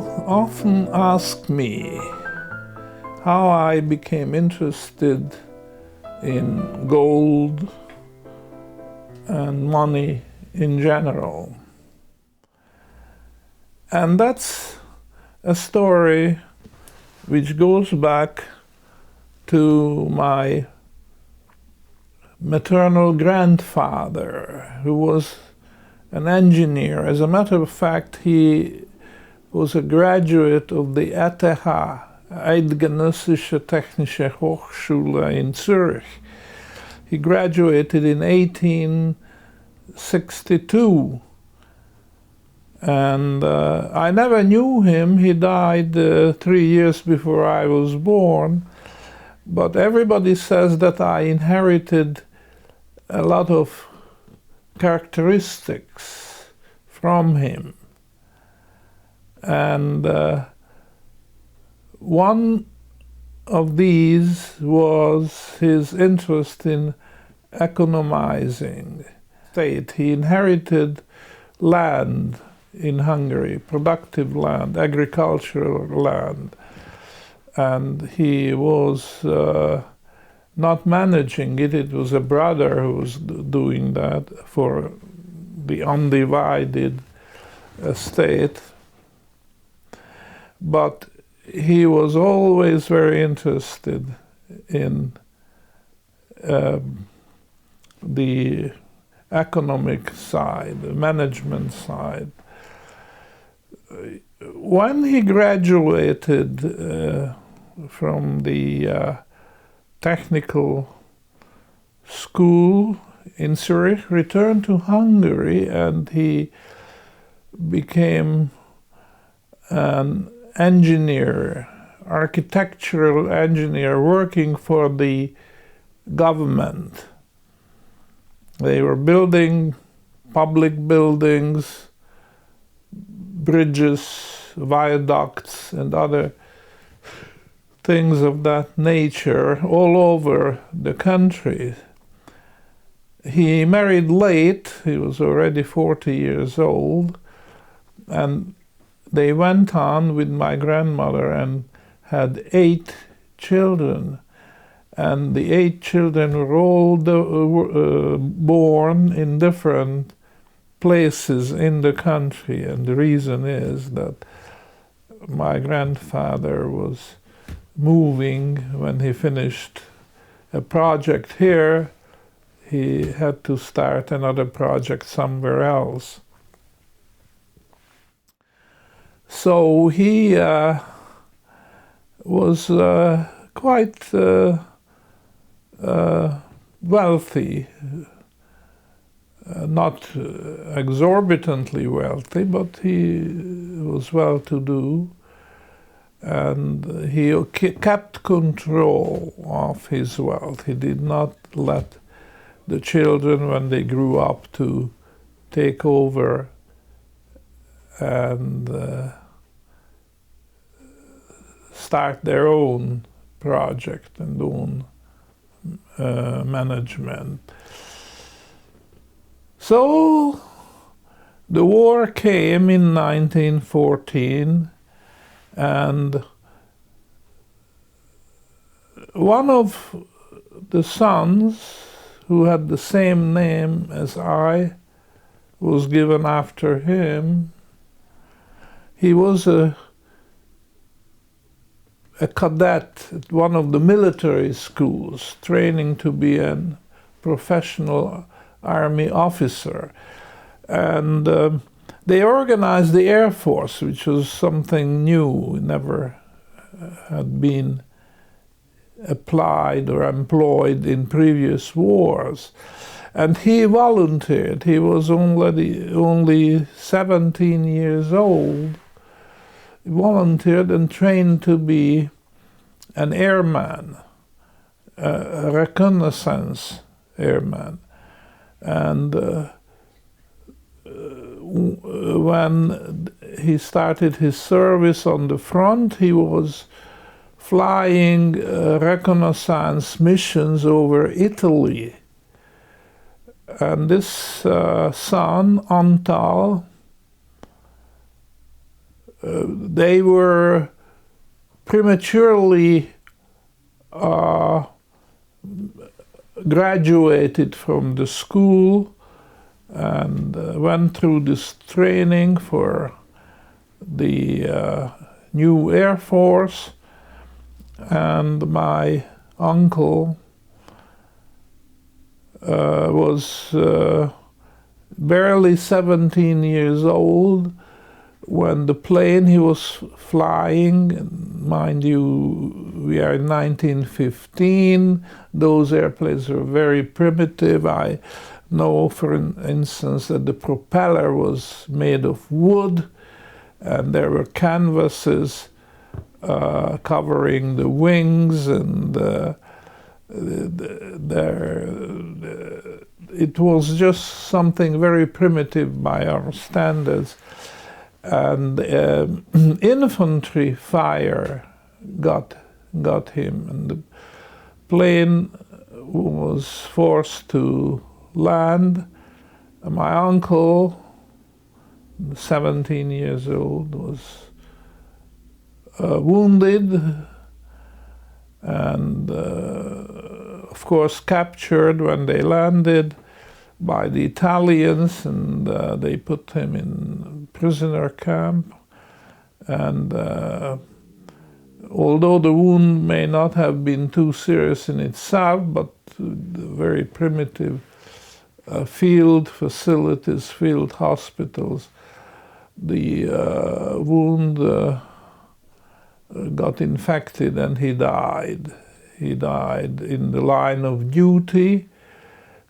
People often ask me how I became interested in gold and money in general. And that's a story which goes back to my maternal grandfather, who was an engineer. As a matter of fact, he was a graduate of the ETH, Eidgenössische Technische Hochschule in Zurich. He graduated in 1862. And I never knew him. He died 3 years before I was born. But everybody says that I inherited a lot of characteristics from him. And one of these was his interest in economizing state. He inherited land in Hungary, productive land, agricultural land, and he was not managing it. It was a brother who was doing that for the undivided estate. But he was always very interested in the economic side, the management side. When he graduated from the technical school in Zurich, returned to Hungary, and he became an engineer, architectural engineer, working for the government. They were building public buildings, bridges, viaducts, and other things of that nature all over the country. He married late. He was already 40 years old, and they went on with my grandmother and had 8 children. And the 8 children were all born in different places in the country. And the reason is that my grandfather was moving when he finished a project here. He had to start another project somewhere else. So he was quite wealthy, not exorbitantly wealthy, but he was well-to-do, and he kept control of his wealth. He did not let the children, when they grew up, to take over and start their own project and own management. So the war came in 1914, and one of the sons, who had the same name as I, was given after him. He was a cadet at one of the military schools, training to be a professional army officer. And they organized the Air Force, which was something new, never had been applied or employed in previous wars. And he volunteered. He was only 17 years old. He volunteered and trained to be an airman, a reconnaissance airman. And when he started his service on the front, he was flying reconnaissance missions over Italy. And this son, Antal, they were prematurely graduated from the school and went through this training for the new Air Force. And my uncle was barely 17 years old when the plane he was flying, mind you, we are in 1915, those airplanes were very primitive. I know, for instance, that the propeller was made of wood, and there were canvases covering the wings, and it was just something very primitive by our standards. And infantry fire got him, and the plane was forced to land. My uncle, 17 years old, was wounded and of course captured when they landed by the Italians, and they put him in prisoner camp. And although the wound may not have been too serious in itself, but the very primitive field facilities, field hospitals, the wound got infected and he died. He died in the line of duty.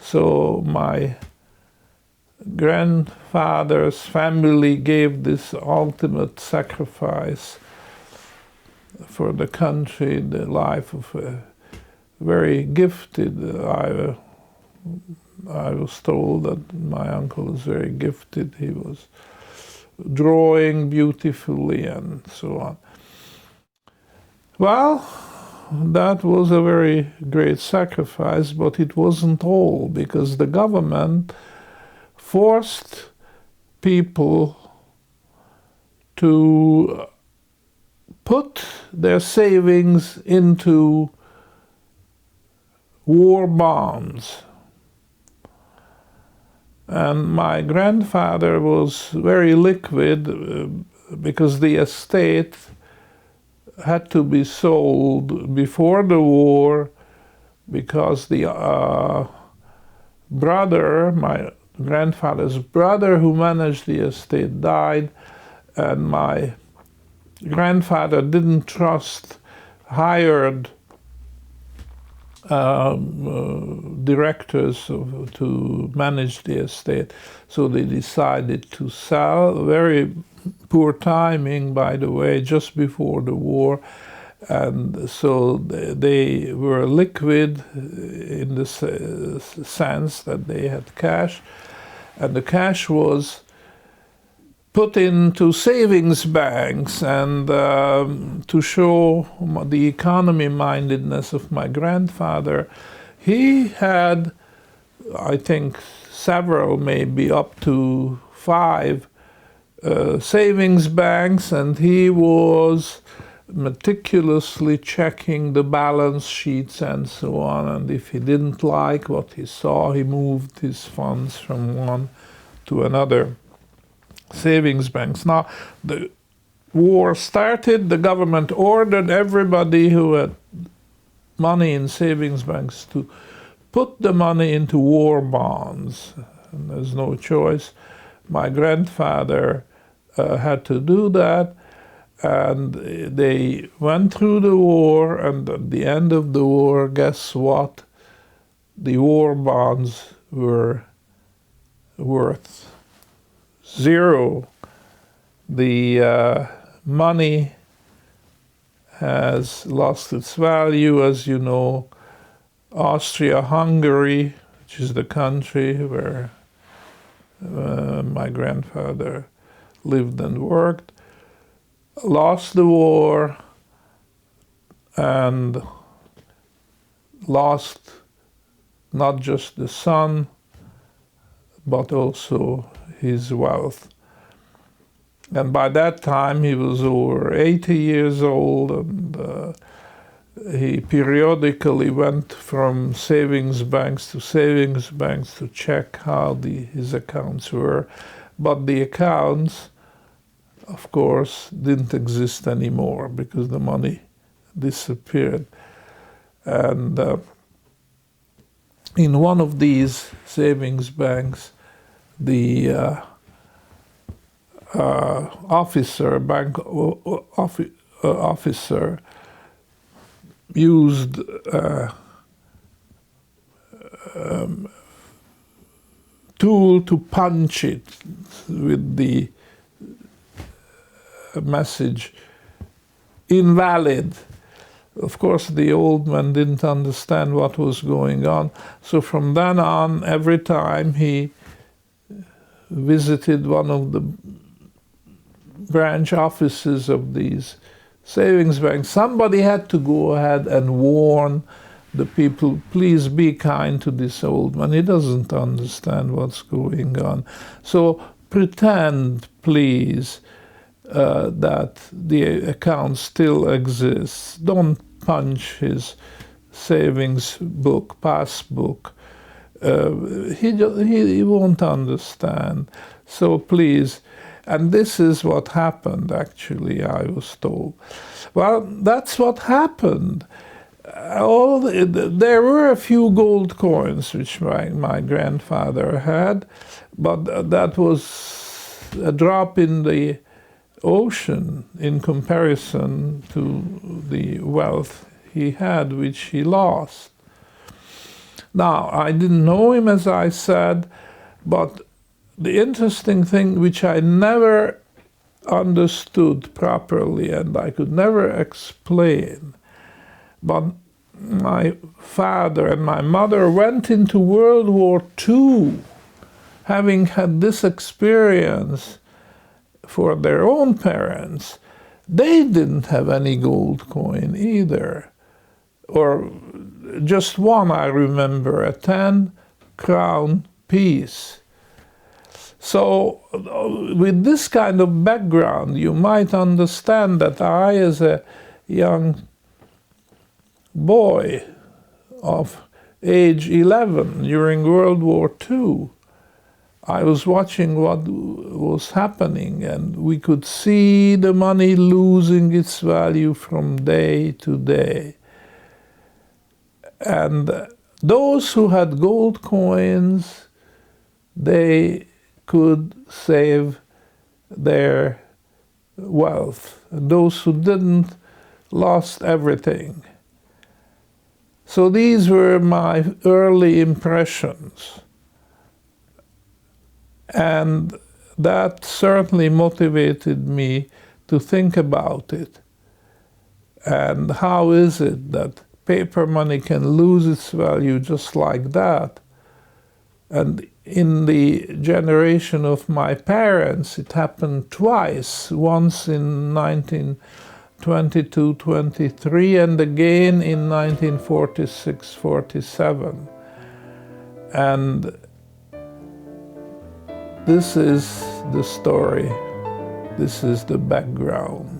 So my grandfather's family gave this ultimate sacrifice for the country, the life of a very gifted, I was told that my uncle was very gifted. He was drawing beautifully and so on. Well, that was a very great sacrifice, but it wasn't all, because the government forced people to put their savings into war bonds. And my grandfather was very liquid because the estate had to be sold before the war, because the brother, my grandfather's brother who managed the estate, died, and my grandfather didn't trust hired directors to manage the estate, so they decided to sell. Very poor timing, by the way, just before the war, and so they were liquid in the sense that they had cash, and the cash was put into savings banks. And to show the economy mindedness of my grandfather, he had, I think, several, maybe up to 5 savings banks, and he was meticulously checking the balance sheets and so on, and if he didn't like what he saw, he moved his funds from one to another savings banks. Now, the war started, the government ordered everybody who had money in savings banks to put the money into war bonds, and there's no choice. My grandfather had to do that, and they went through the war, and at the end of the war, guess what? The war bonds were worth 0. The money has lost its value. As you know, Austria-Hungary, which is the country where my grandfather lived and worked, lost the war and lost not just the son, but also his wealth. And by that time he was over 80 years old, and he periodically went from savings banks to check how his accounts were. But the accounts, of course, didn't exist anymore because the money disappeared. And in one of these savings banks, the bank officer used tool to punch it with the message invalid. Of course, the old man didn't understand what was going on. So from then on, every time he visited one of the branch offices of these savings banks, somebody had to go ahead and warn the people, please be kind to this old man. He doesn't understand what's going on. So pretend, please, that the account still exists. Don't punch his savings book, passbook. He won't understand. So please, and this is what happened, actually, I was told. Well, that's what happened. There were a few gold coins which my grandfather had, but that was a drop in the ocean in comparison to the wealth he had, which he lost. Now, I didn't know him, as I said, but the interesting thing, which I never understood properly and I could never explain, but my father and my mother went into World War II having had this experience for their own parents. They didn't have any gold coin either, or just one, I remember, a 10-crown piece. So with this kind of background, you might understand that I, as a young boy of age 11 during World War II, I was watching what was happening, and we could see the money losing its value from day to day. And those who had gold coins, they could save their wealth. And those who didn't lost everything. So these were my early impressions. And that certainly motivated me to think about it. And how is it that paper money can lose its value just like that? And in the generation of my parents, it happened twice, once in 1922-23 and again in 1946-47. And this is the story. This is the background.